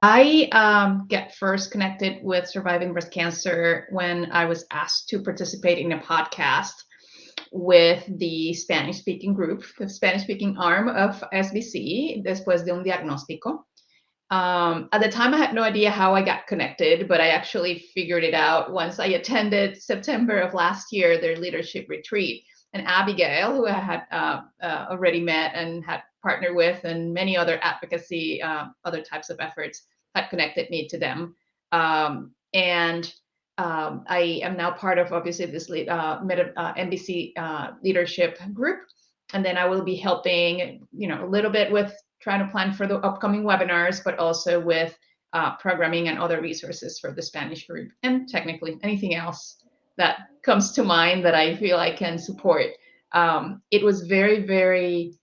I get first connected with surviving breast cancer when I was asked to participate in a podcast with the Spanish speaking group, the Spanish speaking arm of SBC, Después de un Diagnóstico. At the time, I had no idea how I got connected, but I actually figured it out once I attended September of last year, their leadership retreat. And Abigail, who I had already met and had partnered with, and many other advocacy, other types of efforts, had connected me to them. And I am now part of obviously this NBC leadership group, and then I will be helping, a little bit with trying to plan for the upcoming webinars, but also with programming and other resources for the Spanish group, and technically anything else that comes to mind that I feel I can support. It was very, very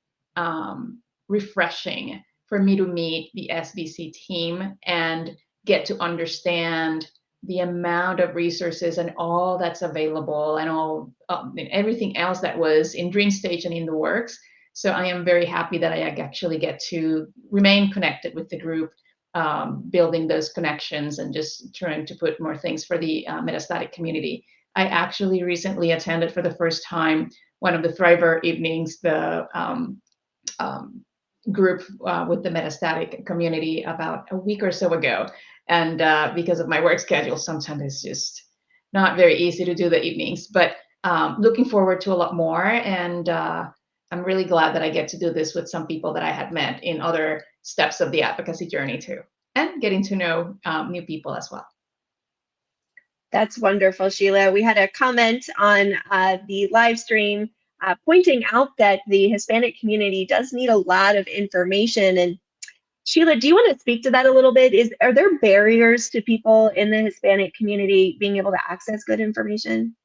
refreshing for me to meet the SBC team and get to understand the amount of resources and all that's available, and all everything else that was in dream stage and in the works. So I am very happy that I actually get to remain connected with the group, building those connections and just trying to put more things for the metastatic community. I actually recently attended for the first time one of the Thriver evenings, the group with the metastatic community about a week or so ago. And because of my work schedule, sometimes it's just not very easy to do the evenings, but looking forward to a lot more. And I'm really glad that I get to do this with some people that I had met in other steps of the advocacy journey too, and getting to know new people as well. That's wonderful, Sheila. We had a comment on the live stream pointing out that the Hispanic community does need a lot of information. And Sheila, do you want to speak to that a little bit? Are there barriers to people in the Hispanic community being able to access good information?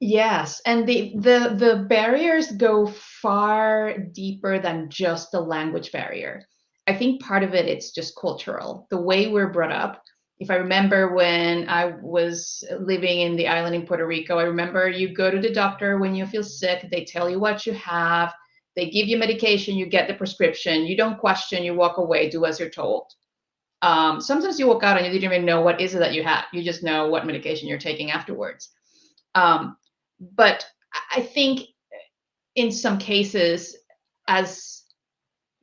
Yes, and the barriers go far deeper than just the language barrier. I think part of it, it's just cultural, the way we're brought up. If I remember when I was living in the island in Puerto Rico, I remember you go to the doctor when you feel sick, they tell you what you have, they give you medication, you get the prescription, you don't question, you walk away, do as you're told. Sometimes you walk out and you didn't even know what is it that you had, you just know what medication you're taking afterwards. But I think in some cases, as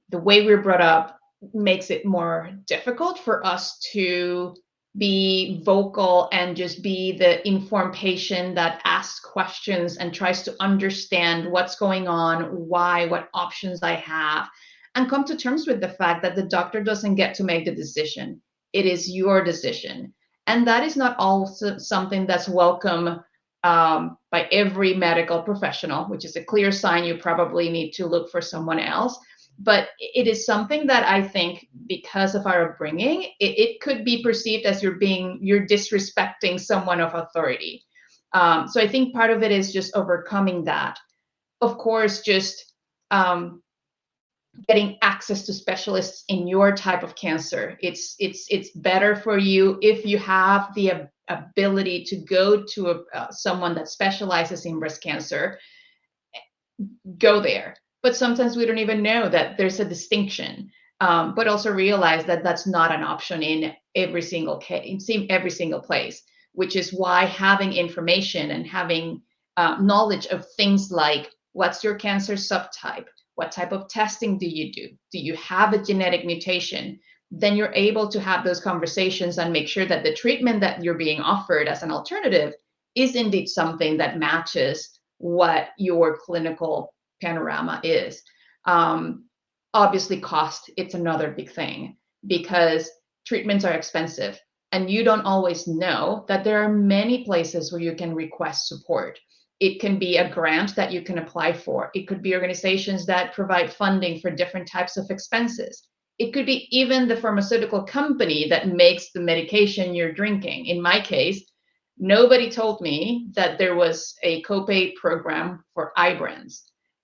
the way we're brought up makes it more difficult for us to be vocal and just be the informed patient that asks questions and tries to understand what's going on, why, what options I have, and come to terms with the fact that the doctor doesn't get to make the decision. It is your decision. And that is not also something that's welcome by every medical professional, which is a clear sign you probably need to look for someone else. But it is something that I think, because of our upbringing, it could be perceived as you're disrespecting someone of authority. So I think part of it is just overcoming that. Of course, just getting access to specialists in your type of cancer. It's better for you if you have the ability to go to someone that specializes in breast cancer. Go there. But sometimes we don't even know that there's a distinction. But also realize that that's not an option in every single case, in every single place, which is why having information and having knowledge of things like, what's your cancer subtype? What type of testing do you do? Do you have a genetic mutation? Then you're able to have those conversations and make sure that the treatment that you're being offered as an alternative is indeed something that matches what your clinical panorama is. Obviously, cost, it's another big thing, because treatments are expensive and you don't always know that there are many places where you can request support. It can be a grant that you can apply for. It could be organizations that provide funding for different types of expenses. It could be even the pharmaceutical company that makes the medication you're drinking. In my case, nobody told me that there was a copay program for Ibrance.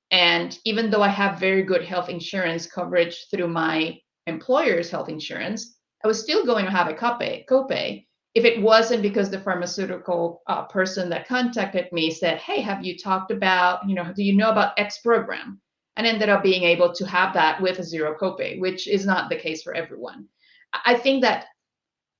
And even though I have very good health insurance coverage through my employer's health insurance, I was still going to have a copay if it wasn't because the pharmaceutical person that contacted me said, hey, have you talked about, do you know about X program? And ended up being able to have that with a zero copay, which is not the case for everyone. I think that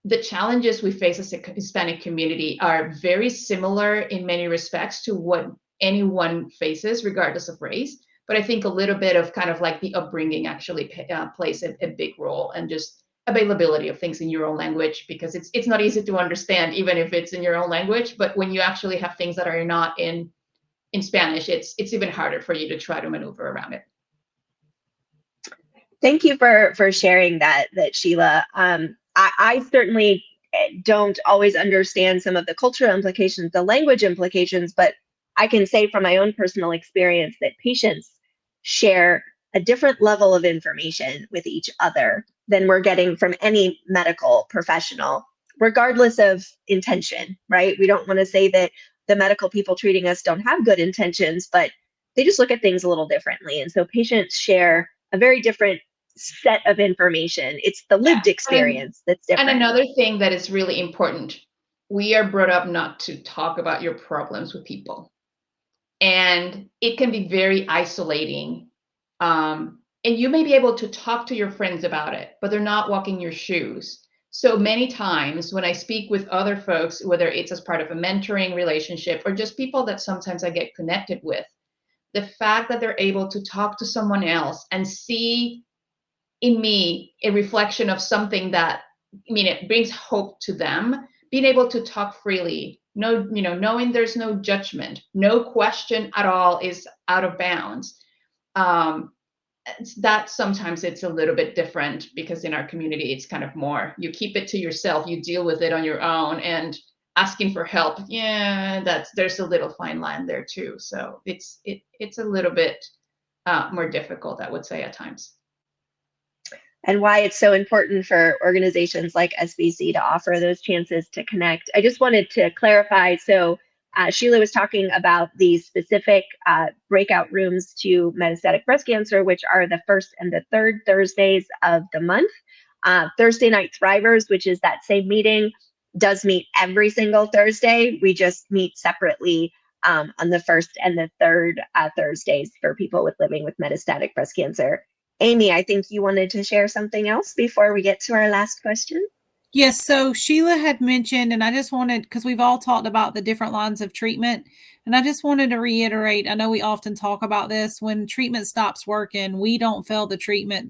the challenges we face as a Hispanic community are very similar in many respects to what anyone faces, regardless of race. But I think a little bit of kind of like the upbringing actually plays a big role, and just availability of things in your own language, because it's not easy to understand even if it's in your own language. But when you actually have things that are not in Spanish, it's even harder for you to try to maneuver around it. Thank you for sharing that, Sheila. I certainly don't always understand some of the cultural implications, the language implications, but I can say from my own personal experience that patients share a different level of information with each other than we're getting from any medical professional, regardless of intention, right? We don't want to say that the medical people treating us don't have good intentions, but they just look at things a little differently. And so patients share a very different set of information. It's the lived experience that's different. And another thing that is really important, we are brought up not to talk about your problems with people. And it can be very isolating. And you may be able to talk to your friends about it, but they're not walking your shoes. So many times when I speak with other folks, whether it's as part of a mentoring relationship or just people that sometimes I get connected with, the fact that they're able to talk to someone else and see in me a reflection of something that, I mean, it brings hope to them, being able to talk freely, knowing there's no judgment, no question at all is out of bounds. That sometimes it's a little bit different, because in our community it's kind of more you keep it to yourself, you deal with it on your own, and asking for help, there's a little fine line there too. So it's a little bit more difficult, I would say, at times. And why it's so important for organizations like SBC to offer those chances to connect. I just wanted to clarify. So Sheila was talking about the specific breakout rooms to metastatic breast cancer, which are the first and the third Thursdays of the month. Thursday Night Thrivers, which is that same meeting, does meet every single Thursday. We just meet separately on the first and the third Thursdays for people living with metastatic breast cancer. Amy, I think you wanted to share something else before we get to our last question. Yes, so Sheila had mentioned, and I just wanted, because we've all talked about the different lines of treatment, and I just wanted to reiterate, I know we often talk about this, when treatment stops working, we don't fail the treatment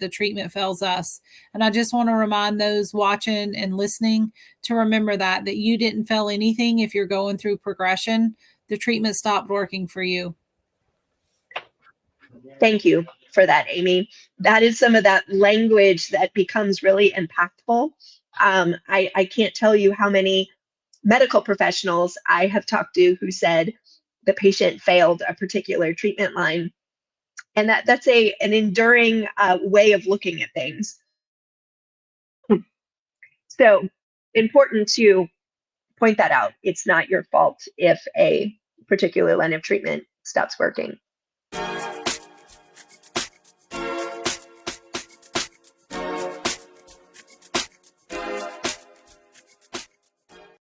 fails us. And I just want to remind those watching and listening to remember that you didn't fail anything if you're going through progression. The treatment stopped working for you. Thank you for that, Amy. That is some of that language that becomes really impactful. I can't tell you how many medical professionals I have talked to who said the patient failed a particular treatment line. And that's an enduring way of looking at things. So important to point that out. It's not your fault if a particular line of treatment stops working.